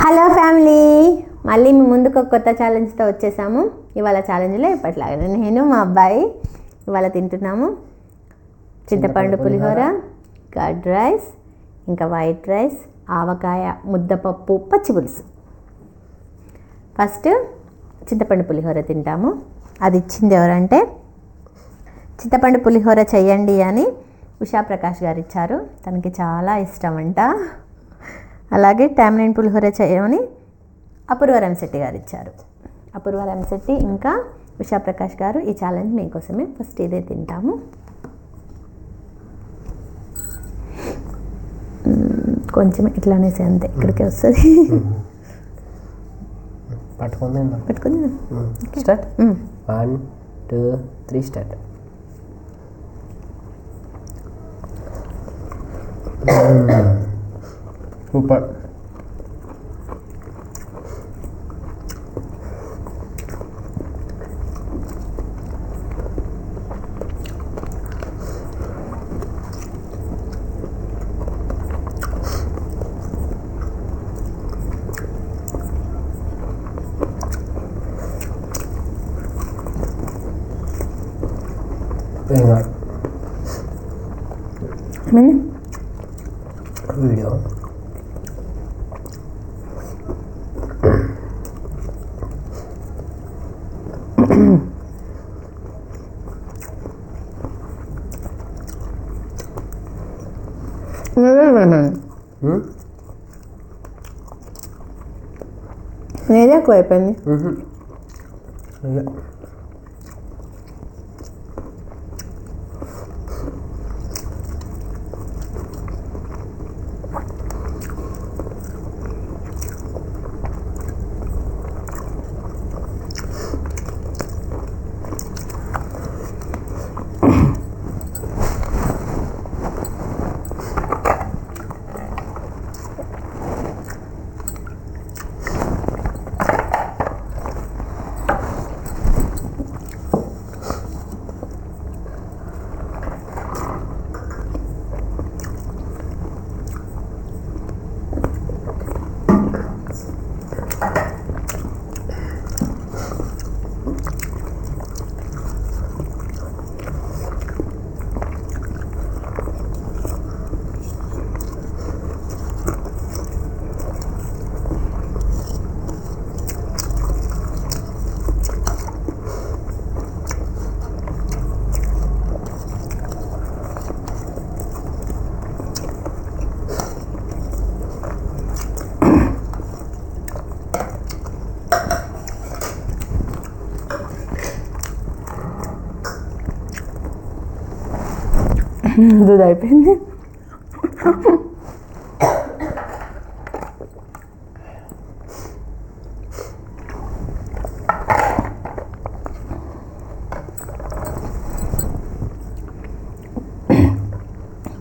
Hello family, మళ్ళీ మీ ముందుకు ఒక కొత్త ఛాలెంజ్తో వచ్చేసాము. ఇవాళ ఛాలెంజ్లో ఎప్పటిలాగా నేను మా అబ్బాయి ఇవాళ తింటున్నాము చింతపండు పులిహోర, కర్డ్ రైస్, ఇంకా వైట్ రైస్, ఆవకాయ, ముద్దపప్పు, పచ్చి పులుసు. ఫస్ట్ చింతపండు పులిహోర తింటాము. అది ఇచ్చింది ఎవరంటే చింతపండు పులిహోర చెయ్యండి అని ఉషా ప్రకాష్ గారు ఇచ్చారు. తనకి చాలా ఇష్టం అంట. అలాగే టామరిన్ పులిహోర చేయమని అపూర్వ రంశెట్టి గారు ఇచ్చారు. అపూర్వ రంశెట్టి ఇంకా ఉషా ప్రకాష్ గారు ఈ ఛాలెంజ్ మీకోసమే. ఫస్ట్ ఇదే తింటాము. కొంచెం ఇట్లానేసి అంతే, ఇక్కడికే వస్తుంది. పట్టుకుంది స్టార్ట్. 1 2 3 స్టార్ట్. సూపర్. వీడియో నేనే ఎక్కువ అయిపోయింది. ఇది అయిపోయింది.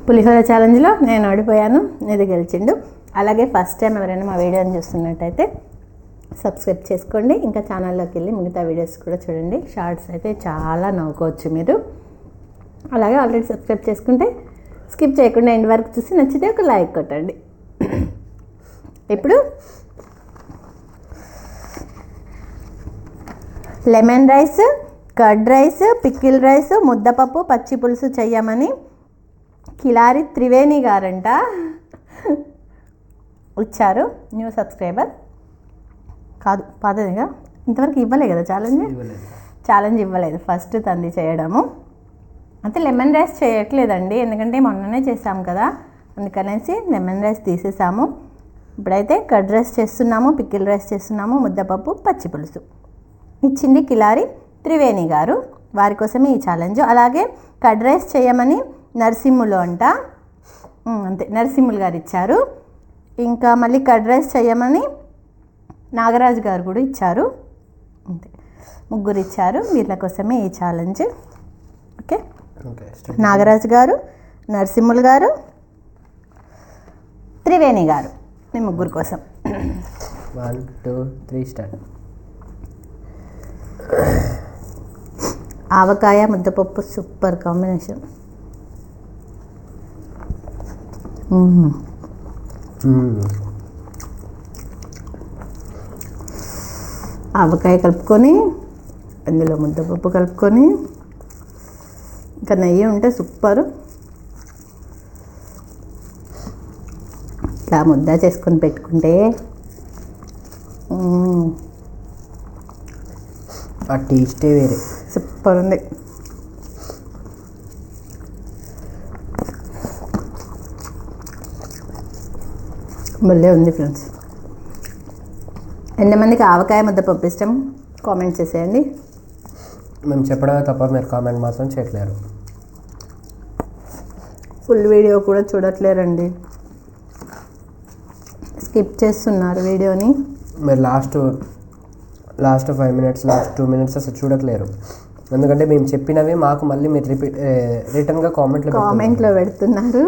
పులిహోర ఛాలెంజ్లో నేను ఓడిపోయాను, ఇది గెలిచిండు. అలాగే ఫస్ట్ టైం ఎవరైనా మా వీడియోని చూస్తున్నట్టయితే సబ్స్క్రైబ్ చేసుకోండి. ఇంకా ఛానల్లోకి వెళ్ళి మిగతా వీడియోస్ కూడా చూడండి. షార్ట్స్ అయితే చాలా నవ్వుకోవచ్చు మీరు. అలాగే ఆల్రెడీ సబ్స్క్రైబ్ చేసుకుంటే స్కిప్ చేయకుండా ఎండ్ వరకు చూసి నచ్చితే ఒక లైక్ కొట్టండి. ఇప్పుడు lemon rice, curd rice, pickle rice, ముద్దపప్పు, పచ్చి పులుసు చెయ్యమని కిలారి త్రివేణి గారంట ఇచ్చారు. న్యూ సబ్స్క్రైబర్ కాదు, పాతదిగా. ఇంతవరకు ఇవ్వలే కదా ఛాలెంజ్ ఇవ్వలేదు. ఫస్ట్ తంది చేయడము. అయితే లెమన్ రైస్ చేయట్లేదండి, ఎందుకంటే మొన్ననే చేసాము కదా, అందుకనేసి లెమన్ రైస్ తీసేసాము. ఇప్పుడైతే కర్డ్ రైస్ చేస్తున్నాము, పికిల్ రైస్ చేస్తున్నాము, ముద్దపప్పు, పచ్చి పులుసు ఇచ్చింది కిలారి త్రివేణి గారు. వారి కోసమే ఈ ఛాలెంజ్. అలాగే కర్డ్ రైస్ చేయమని నరసింహులు అంట, అంతే నరసింహులు గారు ఇచ్చారు. ఇంకా మళ్ళీ కర్డ్ రైస్ చేయమని నాగరాజు గారు కూడా ఇచ్చారు. అంతే, ముగ్గురు ఇచ్చారు. వీళ్ళ కోసమే ఈ ఛాలెంజ్. ఓకే, నాగరాజు గారు, నరసింహులు గారు, త్రివేణి గారు, మీ ముగ్గురు కోసం. 1 2 3 స్టార్ట్. ఆవకాయ, ముద్దపప్పు సూపర్ కాంబినేషన్. ఆవకాయ కలుపుకొని అందులో ముద్దపప్పు కలుపుకొని ఇంకా నెయ్యి ఉంటే సూపర్. ఇట్లా ముద్ద చేసుకొని పెట్టుకుంటే ఆ టేస్టే వేరే, సూపర్ ఉంది. భలే ఉంది ఫ్రెండ్స్. ఎంతమందికి ఆవకాయ ముద్దపప్పు ఇష్టం కామెంట్ చేసేయండి. మేము చెప్పడమే తప్ప మీరు కామెంట్ మాత్రం చేయట్లేరు. ఫుల్ వీడియో కూడా చూడట్లేరండి, స్కిప్ చేస్తున్నారు వీడియోని. మీరు లాస్ట్ 5 minutes, లాస్ట్ 2 minutes అసలు చూడట్లేరు. ఎందుకంటే మేము చెప్పినవి మాకు మళ్ళీ మీరు రిటర్న్గా కామెంట్లో పెడుతున్నారు.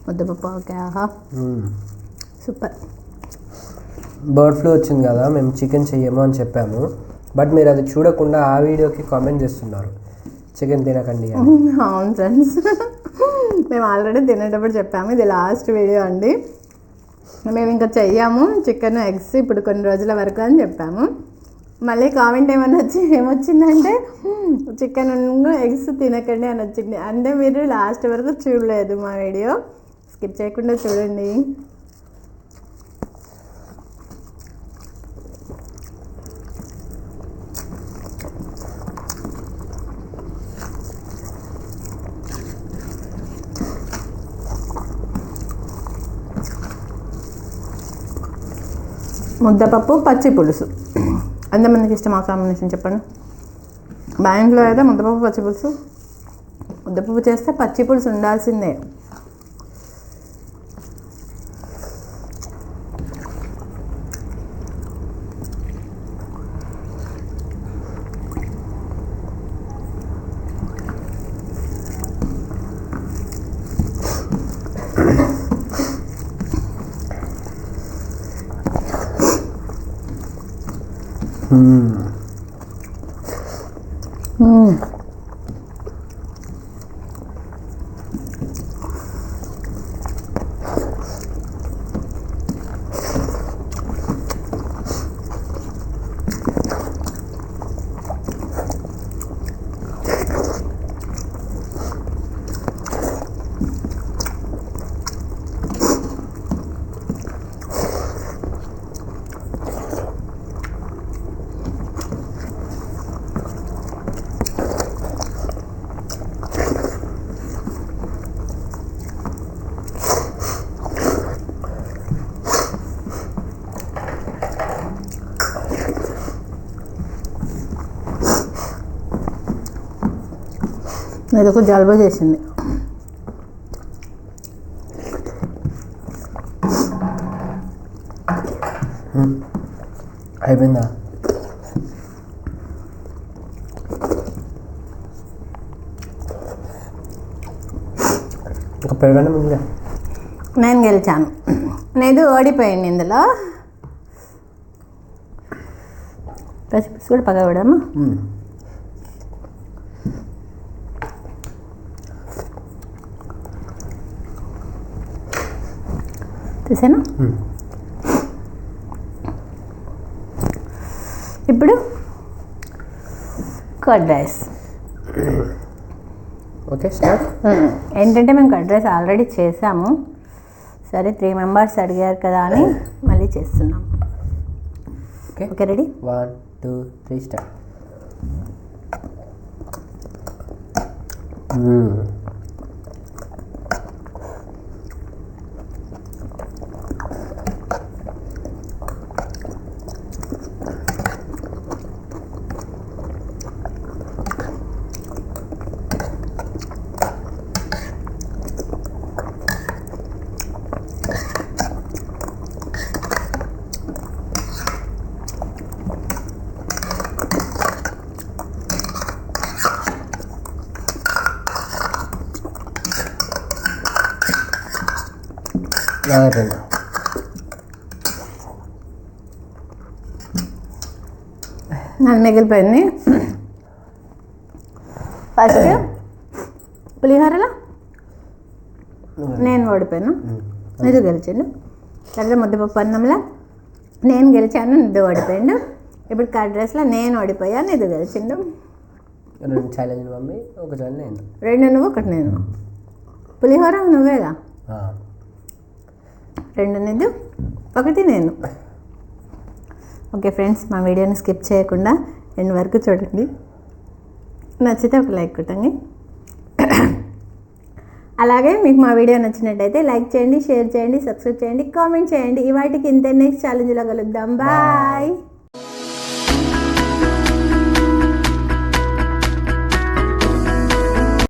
ముద్దపప్పు ఆవకాయ సూపర్. బర్డ్ ఫ్లూ వచ్చింది కదా, మేము చికెన్ చెయ్యము అని చెప్పాము. బట్ మీరు అది చూడకుండా ఆ వీడియోకి కామెంట్ చేస్తున్నారు చికెన్ తినకండి అని. అవును ఫ్రెండ్స్, మేము ఆల్రెడీ తినేటప్పుడు చెప్పాము ఇది లాస్ట్ వీడియో అండి, మేము ఇంకా చెయ్యాము చికెన్ ఎగ్స్ ఇప్పుడు కొన్ని రోజుల వరకు అని చెప్పాము. మళ్ళీ కామెంట్ ఏమొచ్చిందంటే చికెన్ ఎగ్స్ తినకండి అని వచ్చింది. అంటే మీరు లాస్ట్ వరకు చూడలేదు మా వీడియో, స్కిప్ చేయకుండా చూడండి. ముద్దపప్పు పచ్చి పులుసు ఎంతమందికి ఇష్టం ఆ కాంబినేషన్ చెప్పండి. మా ఇంట్లో అయితే ముద్దపప్పు పచ్చి పులుసు, ముద్దపప్పు చేస్తే పచ్చి పులుసు ఉండాల్సిందే. నాకు జలుబు చేసింది. అయిపోయిందా? ఒక పెరగండి ముందుగా. నేను గెలిచాను, నేను ఓడిపోయింది ఇందులో. పచ్చిపులుసు కూడా పగ పెడమా. తీసాను. ఇప్పుడు కర్డ్ రైస్. Okay start. ఏంటంటే మేము కర్డ్ రైస్ ఆల్రెడీ చేసాము, సరే 3 members అడిగారు కదా అని మళ్ళీ చేస్తున్నాం. Okay ready? 1 2 3 స్టార్ట్. నాకు మిగిలిపోయింది. ఫస్ట్ పులిహోరలో నేను ఓడిపోయాను, మీరు గెలిచాను. తర్వాత ముద్దపప్పు అన్నంలో నేను గెలిచాను, నిద్దు ఓడిపోయాడు. ఇప్పుడు కట్ రేస్లో నేను ఓడిపోయాను, నిద్దు గెలిచిండు. 2 ఛాలెంజ్ మమ్మీ, 1 ఛాలెంజ్ నేను. 2 నువ్వు 1 నేను. పులిహోర నువ్వేగా. 2 నిద్దు, 1 నేను. ఓకే ఫ్రెండ్స్, మా వీడియోని స్కిప్ చేయకుండా ఎండ్ వరకు చూడండి. నచ్చితే ఒక లైక్ కొట్టండి. అలాగే మీకు మా వీడియో నచ్చినట్టయితే లైక్ చేయండి, షేర్ చేయండి, సబ్స్క్రైబ్ చేయండి, కామెంట్ చేయండి. ఇవాటికి ఇంతే. నెక్స్ట్ ఛాలెంజ్లో కలుద్దాం. బాయ్.